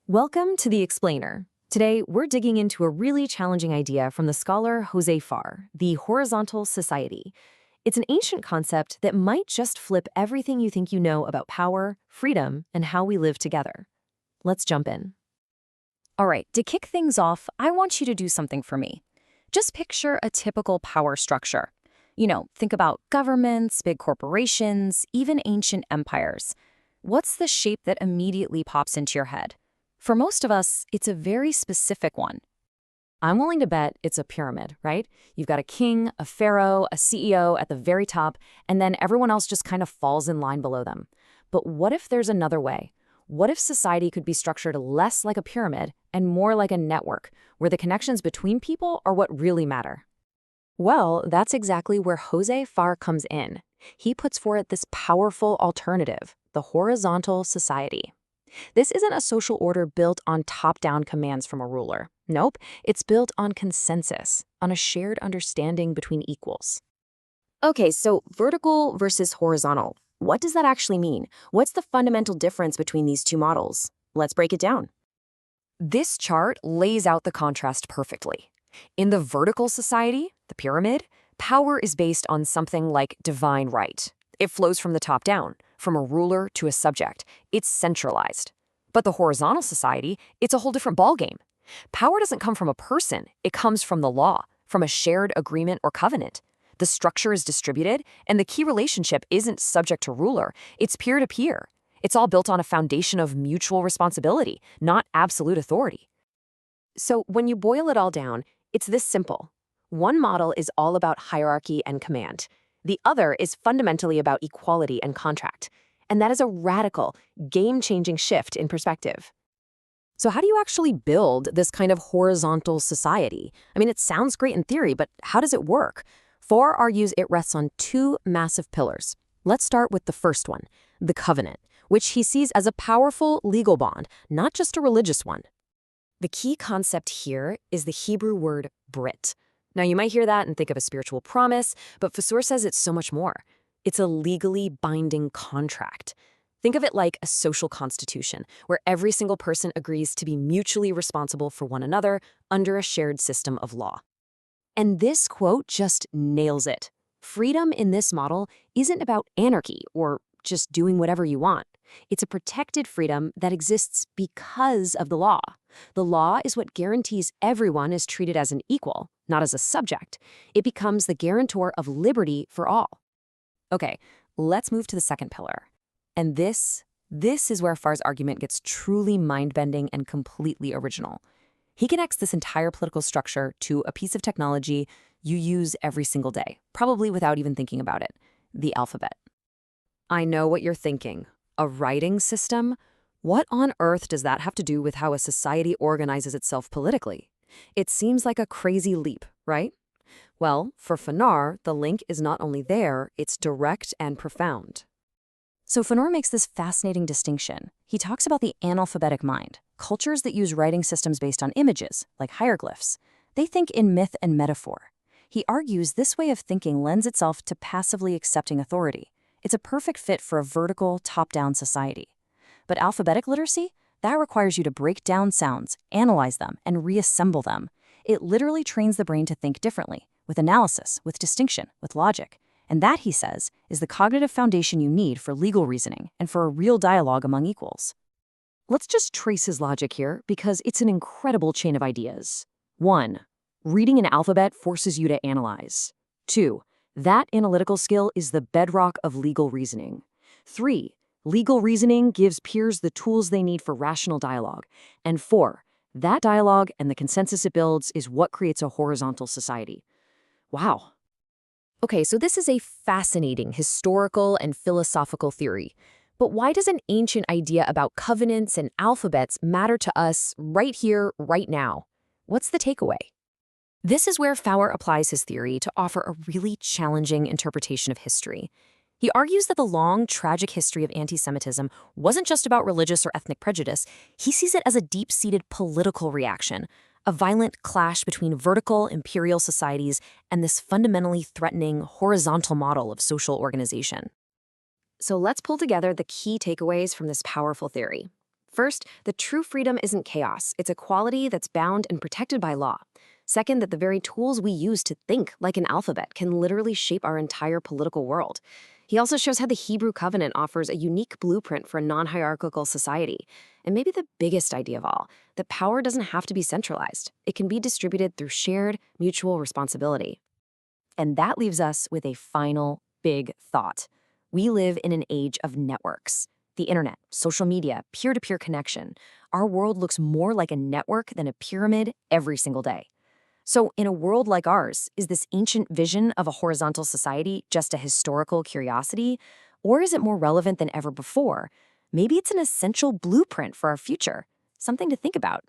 Welcome to The Explainer. Today, we're digging into a really challenging idea from the scholar Jose Faur, the Horizontal Society. It's an ancient concept that might just flip everything you think you know about power, freedom, and how we live together. Let's jump in. All right, to kick things off, I want you to do something for me. Just picture a typical power structure. Think about governments, big corporations, even ancient empires. What's the shape that immediately pops into your head? For most of us, it's a very specific one. I'm willing to bet it's a pyramid, right? You've got a king, a pharaoh, a CEO at the very top, and then everyone else just kind of falls in line below them. But what if there's another way? What if society could be structured less like a pyramid and more like a network, where the connections between people are what really matter? Well, that's exactly where Jose Faur comes in. He puts forth this powerful alternative, the Horizontal Society. This isn't a social order built on top-down commands from a ruler. Nope, it's built on consensus, on a shared understanding between equals. Okay, so vertical versus horizontal. What does that actually mean? What's the fundamental difference between these two models? Let's break it down. This chart lays out the contrast perfectly. In the vertical society, the pyramid, power is based on something like divine right. It flows from the top down, from a ruler to a subject. It's centralized. But the horizontal society, it's a whole different ballgame. Power doesn't come from a person, it comes from the law, from a shared agreement or covenant. The structure is distributed, and the key relationship isn't subject to ruler, it's peer-to-peer. It's all built on a foundation of mutual responsibility, not absolute authority. So when you boil it all down, it's this simple. One model is all about hierarchy and command. The other is fundamentally about equality and contract. And that is a radical, game-changing shift in perspective. So how do you actually build this kind of horizontal society? I mean, it sounds great in theory, but how does it work? Faur argues it rests on two massive pillars. Let's start with the first one, the covenant, which he sees as a powerful legal bond, not just a religious one. The key concept here is the Hebrew word brit. Now, you might hear that and think of a spiritual promise, but Faur says it's so much more. It's a legally binding contract. Think of it like a social constitution, where every single person agrees to be mutually responsible for one another under a shared system of law. And this quote just nails it. Freedom in this model isn't about anarchy or just doing whatever you want. It's a protected freedom that exists because of the law. The law is what guarantees everyone is treated as an equal, not as a subject. It becomes the guarantor of liberty for all. Okay, let's move to the second pillar. And this is where Faur's argument gets truly mind-bending and completely original. He connects this entire political structure to a piece of technology you use every single day, probably without even thinking about it, the alphabet. I know what you're thinking. A writing system? What on earth does that have to do with how a society organizes itself politically? It seems like a crazy leap, right? Well, for Faur, the link is not only there, it's direct and profound. So Faur makes this fascinating distinction. He talks about the analphabetic mind, cultures that use writing systems based on images, like hieroglyphs. They think in myth and metaphor. He argues this way of thinking lends itself to passively accepting authority. It's a perfect fit for a vertical, top-down society. But alphabetic literacy? That requires you to break down sounds, analyze them, and reassemble them. It literally trains the brain to think differently, with analysis, with distinction, with logic. And that, he says, is the cognitive foundation you need for legal reasoning and for a real dialogue among equals. Let's just trace his logic here, because it's an incredible chain of ideas. 1. Reading an alphabet forces you to analyze. 2. That analytical skill is the bedrock of legal reasoning. 3. Legal reasoning gives peers the tools they need for rational dialogue. And 4. That dialogue and the consensus it builds is what creates a horizontal society. Wow. Okay, so this is a fascinating historical and philosophical theory. But why does an ancient idea about covenants and alphabets matter to us right here, right now? What's the takeaway? This is where Faur applies his theory to offer a really challenging interpretation of history. He argues that the long, tragic history of anti-Semitism wasn't just about religious or ethnic prejudice. He sees it as a deep-seated political reaction, a violent clash between vertical imperial societies and this fundamentally threatening horizontal model of social organization. So let's pull together the key takeaways from this powerful theory. First, the true freedom isn't chaos. It's equality that's bound and protected by law. Second, that the very tools we use to think like an alphabet can literally shape our entire political world. He also shows how the Hebrew covenant offers a unique blueprint for a non-hierarchical society. And maybe the biggest idea of all, that power doesn't have to be centralized. It can be distributed through shared, mutual responsibility. And that leaves us with a final big thought. We live in an age of networks. The internet, social media, peer-to-peer connection. Our world looks more like a network than a pyramid every single day. So in a world like ours, is this ancient vision of a horizontal society just a historical curiosity? Or is it more relevant than ever before? Maybe it's an essential blueprint for our future. Something to think about.